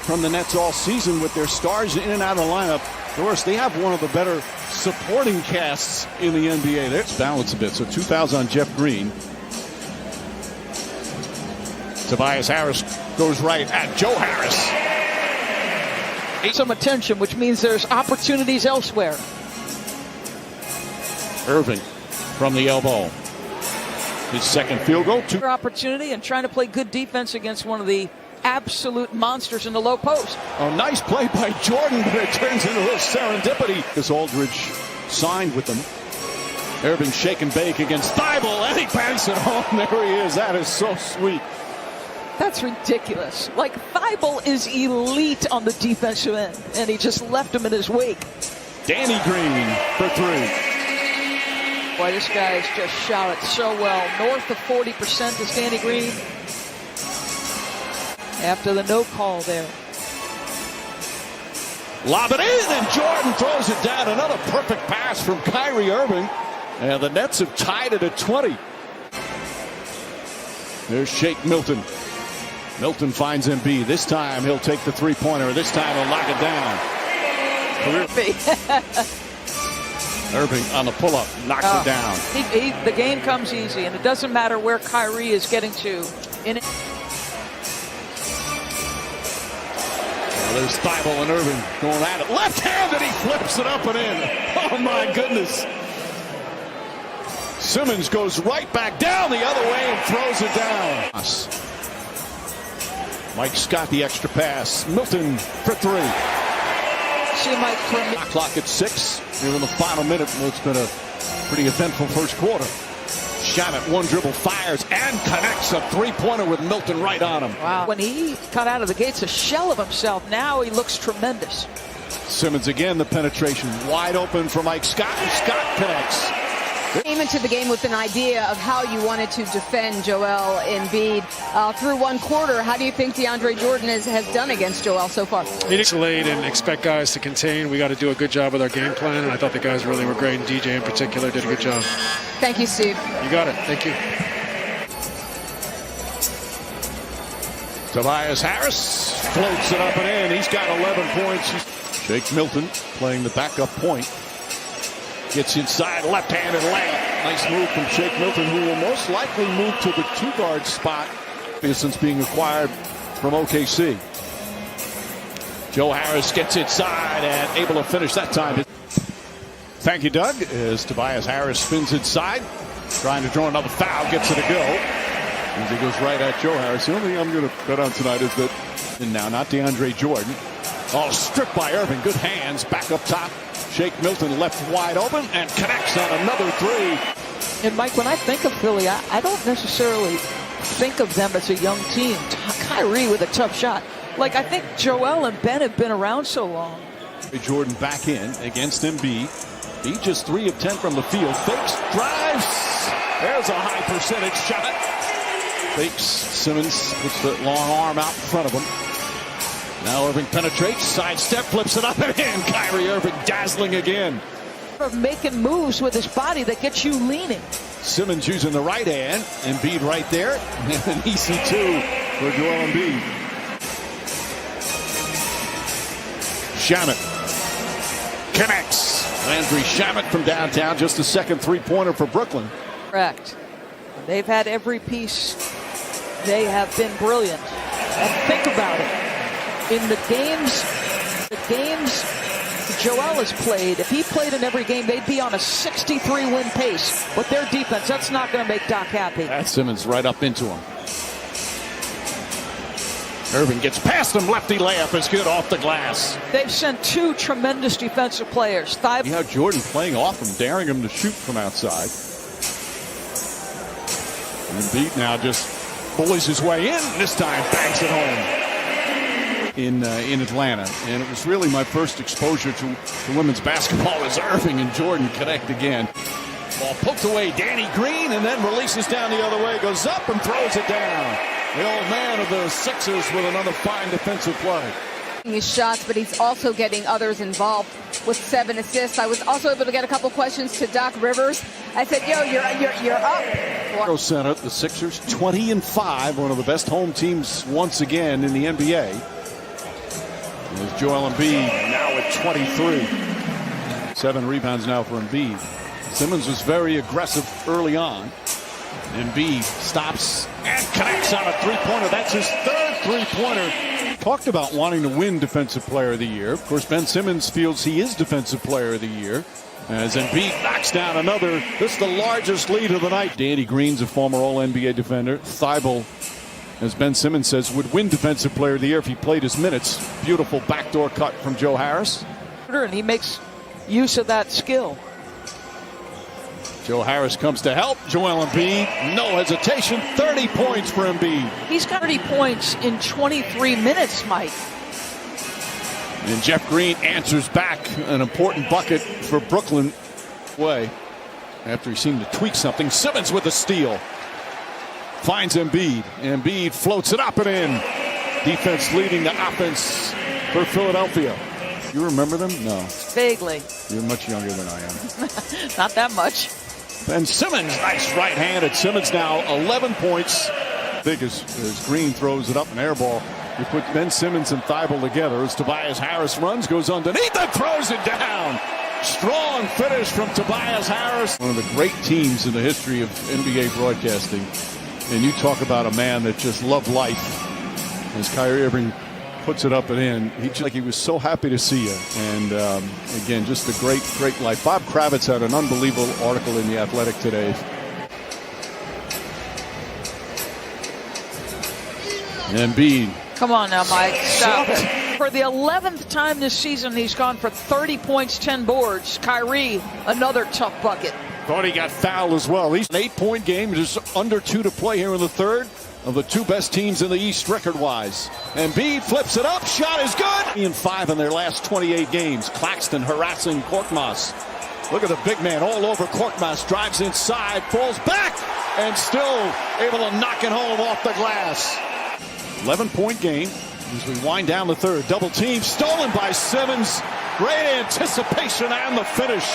from the Nets all season with their stars in and out of the lineup. Of course, they have one of the better supporting casts in the NBA. Let's balance a bit. So 2 fouls on Jeff Green. Tobias Harris goes right at Joe Harris. Some attention, which means there's opportunities elsewhere. Irving from the elbow. His second field goal. Opportunity and trying to play good defense against one of the absolute monsters in the low post. A nice play by Jordan, but it turns into a little serendipity. This Aldridge signed with them. Irving shake and bake against Thibault, and he banks it home. There he is. That is so sweet. That's ridiculous. Like, Thibault is elite on the defensive end, and he just left him in his wake. Danny Green for 3. Boy, this guy's just shot it so well. North of 40% is Danny Green. After the no call there. Lob it in, and Jordan throws it down. Another perfect pass from Kyrie Irving. And the Nets have tied it at 20. There's Shake Milton. Milton finds Embiid. This time he'll take the three-pointer. This time he'll knock it down. Irving on the pull-up knocks it down. The game comes easy, and it doesn't matter where Kyrie is getting to. There's Thibault and Irving going at it. Left-handed, he flips it up and in. Oh, my goodness. Simmons goes right back down the other way and throws it down. Mike Scott, the extra pass. Milton for 3. See Mike from clock at 6. Here in the final minute. It's been a pretty eventful first quarter. Shot at one dribble, fires, and connects a three-pointer with Milton right on him. Wow. When he cut out of the gates, a shell of himself. Now he looks tremendous. Simmons again, the penetration. Wide open for Mike Scott, and Scott connects. Came into the game with an idea of how you wanted to defend Joel Embiid. Through one quarter, how do you think DeAndre Jordan has done against Joel so far? He needs to lead and expect guys to contain. We got to do a good job with our game plan, and I thought the guys really were great, and DJ in particular did a good job. Thank you, Steve. You got it. Thank you. Tobias Harris floats it up and in. He's got 11 points. Shake Milton playing the backup point. Gets inside, left-handed layup. Nice move from Shake Milton, who will most likely move to the 2-guard spot since being acquired from OKC. Joe Harris gets inside and able to finish that time. Thank you, Doug, as Tobias Harris spins inside, trying to draw another foul, gets it to go. As he goes right at Joe Harris. The only thing I'm going to bet on tonight is that, and now not DeAndre Jordan. Oh, stripped by Irving. Good hands, back up top. Shake Milton left wide open and connects on another 3. And Mike, when I think of Philly, I don't necessarily think of them as a young team. Kyrie with a tough shot. Like, I think Joel and Ben have been around so long. Jordan back in against Embiid. He just 3 of 10 from the field. Fakes, drives. There's a high percentage shot. Fakes. Simmons puts the long arm out in front of him. Now Irving penetrates, sidestep, flips it up and in. Kyrie Irving dazzling again. Making moves with his body that gets you leaning. Simmons using the right hand. Embiid right there. And an easy 2 for Joel Embiid. Shamet connects. Landry Shamet from downtown. Just a second three-pointer for Brooklyn. Correct. They've had every piece. They have been brilliant. And think about it. In the games Joel has played, if he played in every game, they'd be on a 63-win pace. But their defense, that's not going to make Doc happy. That's Simmons right up into him. Irving gets past him. Lefty layup is good off the glass. They've sent 2 tremendous defensive players. You have Jordan playing off him, daring him to shoot from outside. And Embiid now just bullies his way in. This time banks it home. In Atlanta, and it was really my first exposure to women's basketball as Irving and Jordan connect again. Ball poked away, Danny Green, and then releases down the other way, goes up and throws it down. The old man of the Sixers with another fine defensive play. His shots, but he's also getting others involved with 7 assists. I was also able to get a couple questions to Doc Rivers. I said, "Yo, you're up." Center, the Sixers 20-5, one of the best home teams once again in the NBA. There's Joel Embiid now at 23. 7 rebounds now for Embiid. Simmons was very aggressive early on. Embiid stops and connects on a three-pointer. That's his 3rd three-pointer. Talked about wanting to win Defensive Player of the Year. Of course, Ben Simmons feels he is Defensive Player of the Year. As Embiid knocks down another. This is the largest lead of the night. Danny Green's a former All-NBA defender. Thibault, as Ben Simmons says, would win Defensive Player of the Year if he played his minutes. Beautiful backdoor cut from Joe Harris. And he makes use of that skill. Joe Harris comes to help. Joel Embiid, no hesitation. 30 points for Embiid. He's got 30 points in 23 minutes, Mike. And Jeff Green answers back an important bucket for Brooklyn. After he seemed to tweak something. Simmons with a steal. Finds Embiid. Embiid floats it up and in. Defense leading the offense for Philadelphia. You remember them? No. Vaguely. You're much younger than I am. Not that much. And Simmons, nice right-handed. Simmons now 11 points. Big as Green throws it up, an air ball. You put Ben Simmons and Thibault together as Tobias Harris runs, goes underneath and throws it down. Strong finish from Tobias Harris. One of the great teams in the history of NBA broadcasting. And you talk about a man that just loved life. As Kyrie Irving puts it up and in, he was so happy to see you. And again, just a great life. Bob Kravitz had an unbelievable article in The Athletic today. Embiid. Come on now, Mike. Stop it. For the 11th time this season, he's gone for 30 points, 10 boards. Kyrie, another tough bucket. Thought he got fouled as well. He's an 8-point game, just under 2 to play here in the 3rd. Of the 2 best teams in the East record-wise. Embiid flips it up. Shot is good. And 5 in their last 28 games. Claxton harassing Korkmaz. Look at the big man all over Korkmaz. Drives inside, falls back, and still able to knock it home off the glass. 11-point game as we wind down the 3rd. Double team stolen by Simmons. Great anticipation and the finish.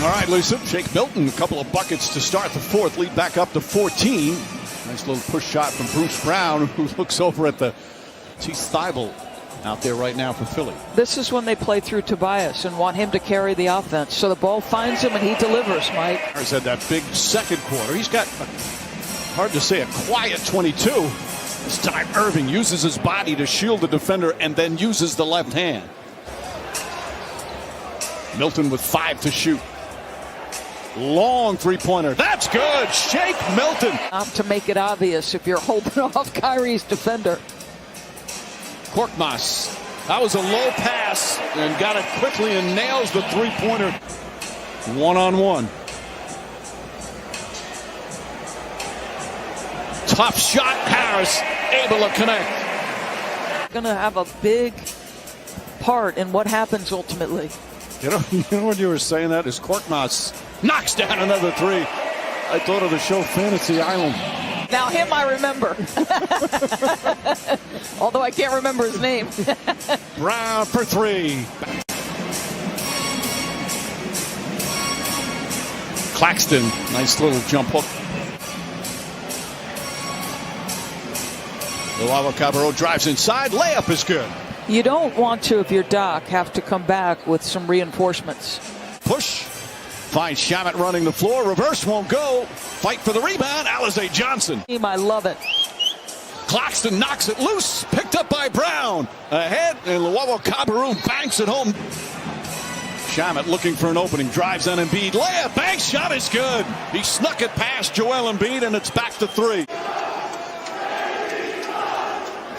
All right, Lisa. Shake Milton, a couple of buckets to start the 4th. Lead back up to 14. Nice little push shot from Bruce Brown, who looks over at the Thibault out there right now for Philly. This is when they play through Tobias and want him to carry the offense. So the ball finds him and he delivers, Mike. Harris had that big 2nd quarter. He's got, hard to say, a quiet 22. This time Irving uses his body to shield the defender and then uses the left hand. Milton with 5 to shoot. Long three-pointer. That's good. Shake Milton. To make it obvious if you're holding off Kyrie's defender. Korkmaz. That was a low pass and got it quickly and nails the three-pointer. 1-on-1. Tough shot. Harris able to connect. Going to have a big part in what happens ultimately. You know what you were saying that is Korkmaz knocks down another 3. I thought of the show Fantasy Island. Now him I remember. Although I can't remember his name. Brown for 3. Claxton, nice little jump hook. Luau drives inside. Layup is good. You don't want to, if you're Doc, have to come back with some reinforcements. Push. Finds Shamet running the floor. Reverse won't go. Fight for the rebound. Alizé Johnson. I love it. Claxton knocks it loose. Picked up by Brown. Ahead, and Luau banks it home. Shamet looking for an opening. Drives on Embiid. Layup. Bank shot is good. He snuck it past Joel Embiid, and it's back to 3.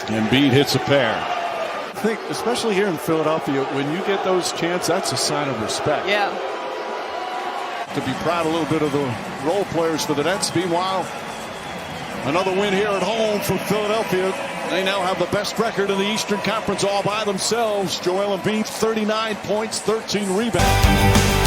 Embiid hits a pair. I think, especially here in Philadelphia, when you get those chances, that's a sign of respect. Yeah. To be proud a little bit of the role players for the Nets. Meanwhile, another win here at home for Philadelphia. They now have the best record in the Eastern Conference all by themselves. Joel Embiid, 39 points, 13 rebounds.